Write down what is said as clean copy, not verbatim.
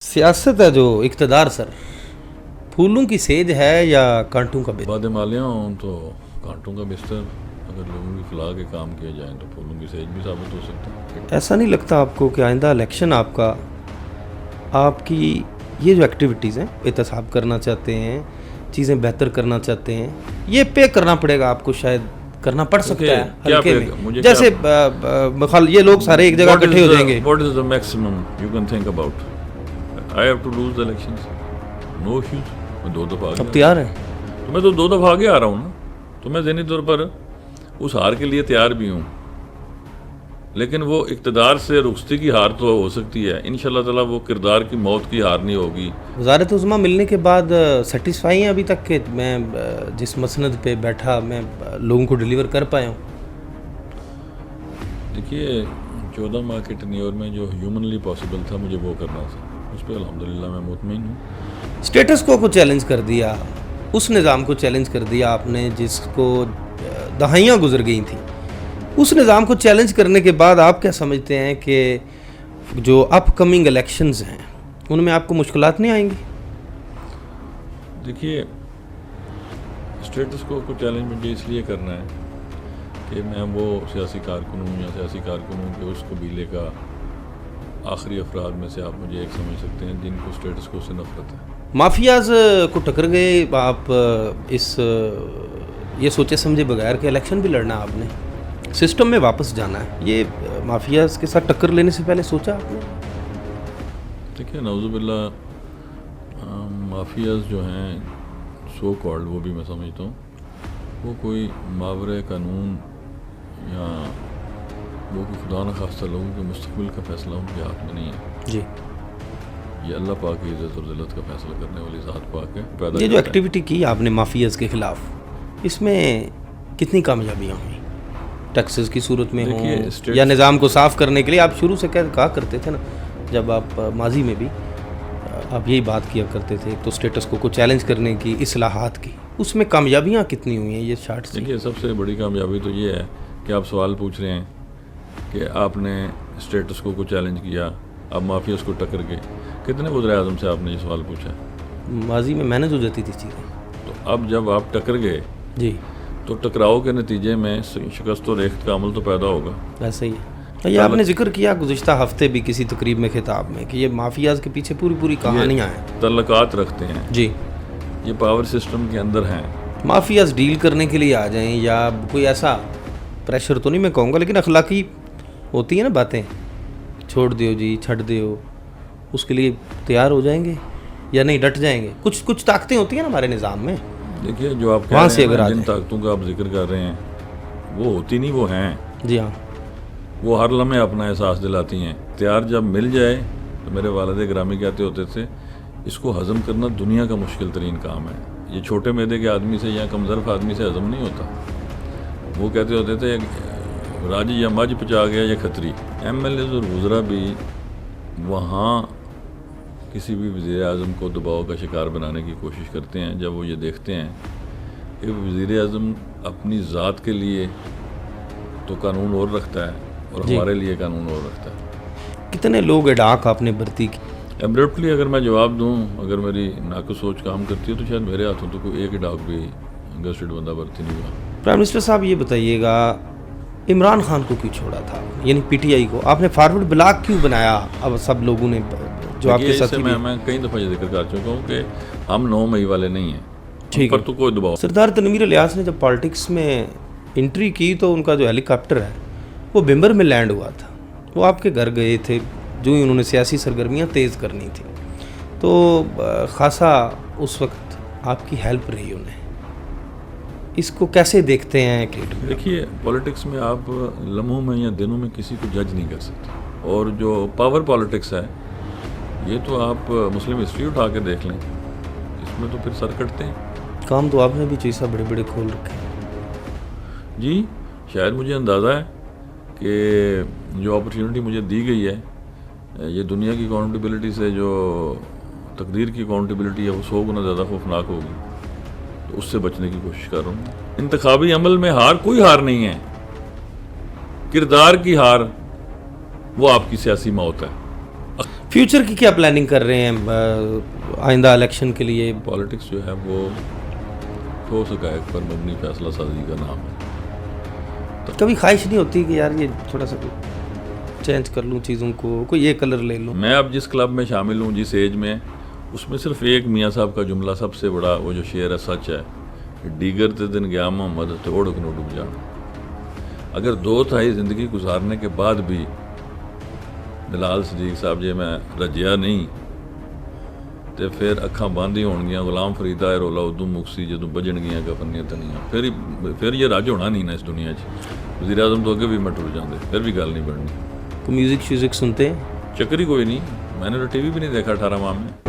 सियासत है जो इक़्तिदार सर, फूलों की सेज है या कांटों का बिस्तर? बाद मालिया हों तो कांटों का बिस्तर, अगर लोगों की फलाह के काम किए जाएं तो फूलों की सेज भी साबित हो सकता है। ऐसा नहीं लगता आपको कि आइंदा इलेक्शन आपका, आपकी ये जो एक्टिविटीज़ हैं, एहतसाब करना चाहते हैं, चीज़ें बेहतर करना चाहते हैं, ये पे करना पड़ेगा आपको, शायद करना पड़ सकता है हल्के में, जैसे ये लोग सारे एक जगह इकट्ठे हो जाएंगे। What is the maximum you can think about? I have to lose the elections. No issues. मैं 2 दफ़ा अब तैयार हैं? तो मैं तो 2 दफ़ा आगे आ रहा हूँ ना, तो मैं ज़हनी तौर पर उस हार के लिए तैयार भी हूँ, लेकिन वो इक़्तिदार से रुखसती की हार तो हो सकती है। इंशाल्लाह ताला वो किरदार की मौत की हार नहीं होगी। वज़ारत उज़्मा मिलने के बाद सेटिस्फाई हैं अभी तक कि मैं जिस मसनद पे बैठा मैं लोगों को डिलीवर कर पाया हूँ? देखिए 14 माह के टेन्योर में जो ह्यूमनली पॉसिबल था मुझे वो करना था, उस पर अल्हम्दुलिल्लाह मैं मुतमईन हूँ। स्टेटस को चैलेंज कर दिया, उस निज़ाम को चैलेंज कर दिया आपने जिसको दहाइयाँ गुजर गई थी, उस निज़ाम को चैलेंज करने के बाद आप क्या समझते हैं कि जो अपकमिंग इलेक्शंस हैं उनमें आपको मुश्किलात नहीं आएंगी? देखिए स्टेटस को चैलेंज मुझे इसलिए करना है कि मैं वो सियासी कारकुन हूँ या सियासी कारकुन हूँ कि उस कबीले का आखिरी अफराद में से आप मुझे एक समझ सकते हैं जिनको स्टेटस को से नफरत है। माफियाज को टक्कर गए आप, ये सोचे समझे बगैर कि इलेक्शन भी लड़ना आपने, सिस्टम में वापस जाना है, ये माफियाज के साथ टक्कर लेने से पहले सोचा आपने? देखिए नाउज़ुबिल्लाह माफियाज जो हैं सो कॉल्ड, वो भी मैं समझता हूँ वो कोई मावरे कानून या वो कोई खुदा न खास्ता लोगों के मुस्तकबिल का फैसला उनके हाथ में नहीं है जी। ये अल्लाह पाक की इज़्ज़त और ज़िल्लत का फैसला करने वाली ज़ात पाक है। ये जो एक्टिविटी की आपने माफियाज के खिलाफ, इसमें कितनी कामयाबियाँ हुई? टैक्सेस की सूरत में हो या निज़ाम को साफ़ करने के लिए आप शुरू से कहा करते थे ना, जब आप माजी में भी आप यही बात किया करते थे, तो स्टेटस को चैलेंज करने की, इस्लाहात की, उसमें कामयाबियाँ कितनी हुई हैं ये शार्ट से? देखिए सबसे बड़ी कामयाबी तो ये है कि आप सवाल पूछ रहे हैं कि आपने स्टेटस को चैलेंज किया, अब माफियाज को टक्कर के, कितने वज़ीर आज़म से आपने ये सवाल पूछा? माजी में मैंने जो जाती थी चीज़ें, तो अब जब आप टक्कर गए जी, तो टकराव के नतीजे में शिकस्त और रेख्त का अमल तो पैदा होगा। ऐसा ही है। ये आपने जिक्र किया गुज़िश्ता हफ्ते भी किसी तकरीब में, खिताब में, कि ये माफियाज के पीछे पूरी कहानियाँ हैं, तल्लकात रखते हैं जी, ये पावर सिस्टम के अंदर हैं। माफियाज डील करने के लिए आ जाएं या कोई ऐसा प्रेशर तो नहीं मैं कहूँगा, लेकिन अखलाकी होती है ना बातें, छोड़ दियो जी, छट दियो, उसके लिए तैयार हो जाएंगे या नहीं डट जाएंगे? कुछ ताकतें होती हैं ना हमारे निज़ाम में। देखिए जो आप वहाँ से अगर जिन ताकतों का आप जिक्र कर रहे हैं वो होती नहीं, वो हैं। जी हाँ, वो हर लम्हे अपना एहसास दिलाती हैं। तैयार जब मिल जाए तो मेरे वालिद गिरामी कहते होते थे इसको हज़म करना दुनिया का मुश्किल तरीन काम है, ये छोटे मैदे के आदमी से या कमज़र्फ आदमी से हज़म नहीं होता। वो कहते होते थे राजी या मज पचा गया या खतरी। MLAs और वज़रा भी वहाँ किसी भी वज़ीर आज़म को दबाव का शिकार बनाने की कोशिश करते हैं जब वो ये देखते हैं कि वज़ीर आज़म अपनी ज़ात के लिए तो कानून और रखता है और हमारे लिए कानून और रखता है। कितने लोग एडाक आपने भर्ती की? एब्रप्टली अगर मैं जवाब दूं, अगर मेरी नाक़िस सोच काम करती है तो शायद मेरे हाथों तो कोई एक एडाक भी गस्टेड बंदा भर्ती नहीं हुआ। प्राइम मिनिस्टर साहब ये बताइएगा, इमरान खान को क्यों छोड़ा था, यानी PTI को आपने फॉरवर्ड ब्लॉक क्यों बनाया? अब सब लोगों ने जो आपके साथ, मैं कई दफ़ा ये जिक्र कर चुका हूँ कि हम 9 मई वाले नहीं हैं, ठीक पर तो कोई दबाव। सरदार तनवीर इलियास ने जब पॉलिटिक्स में एंट्री की तो उनका जो हेलीकॉप्टर है वो बिम्बर में लैंड हुआ था, वो आपके घर गए थे जो ही उन्होंने सियासी सरगर्मियाँ तेज़ करनी थी, तो ख़ासा उस वक्त आपकी हेल्प रही उन्हें, इसको कैसे देखते हैं? देखिए पॉलिटिक्स में आप लम्हों में या दिनों में किसी को जज नहीं कर सकते, और जो पावर पॉलिटिक्स है ये तो आप मुस्लिम हिस्ट्री उठा के देख लें, इसमें तो फिर सर कटते हैं। काम तो आपने भी चीज़ा बड़े बड़े खोल रखे हैं जी। शायद मुझे अंदाज़ा है कि जो अपॉर्चुनिटी मुझे दी गई है, ये दुनिया की अकाउंटेबिलिटी से जो तकदीर की अकाउंटेबिलिटी है वो 100 गुना ज़्यादा खौफनाक होगी, तो उससे बचने की कोशिश कर रहा हूँ। इंतखाबी अमल में हार कोई हार नहीं है, किरदार की हार वो आपकी सियासी मौत है। فیوچر کی کیا پلاننگ کر رہے ہیں آئندہ الیکشن کے لیے؟ پالیٹکس جو ہے وہ ٹھوس حقائق پر مبنی فیصلہ سازی کا نام ہے. کبھی خواہش نہیں ہوتی کہ یار یہ تھوڑا سا چینج کر لوں چیزوں کو, کوئی یہ کلر لے لوں؟ میں اب جس کلب میں شامل ہوں, جس ایج میں, اس میں صرف ایک میاں صاحب کا جملہ سب سے بڑا وہ جو شعر ہے سچ ہے, دیگر تے دن گیا محمد توڑ کنو ڈوب جانا. اگر 2/3 زندگی گزارنے کے بعد بھی بلال صدیق صاحب جی میں رجیا نہیں تے پھر اکھاں باندھی ہون گیاں, غلام فرید آئے رولا ادو مکسی جدوں بجن گیاں کفنیاں تنیاں, پھر یہ رج ہونا نہیں نا اس دنیا 'چ. وزیر اعظم تو اگے بھی میں ٹر جاندے, پھر بھی گل نہیں بننی. میوزک شیوزک سنتے ہیں؟ چکر ہی کوئی نہیں, میں نے تو ٹی وی بھی نہیں دیکھا 18 ماہ میں.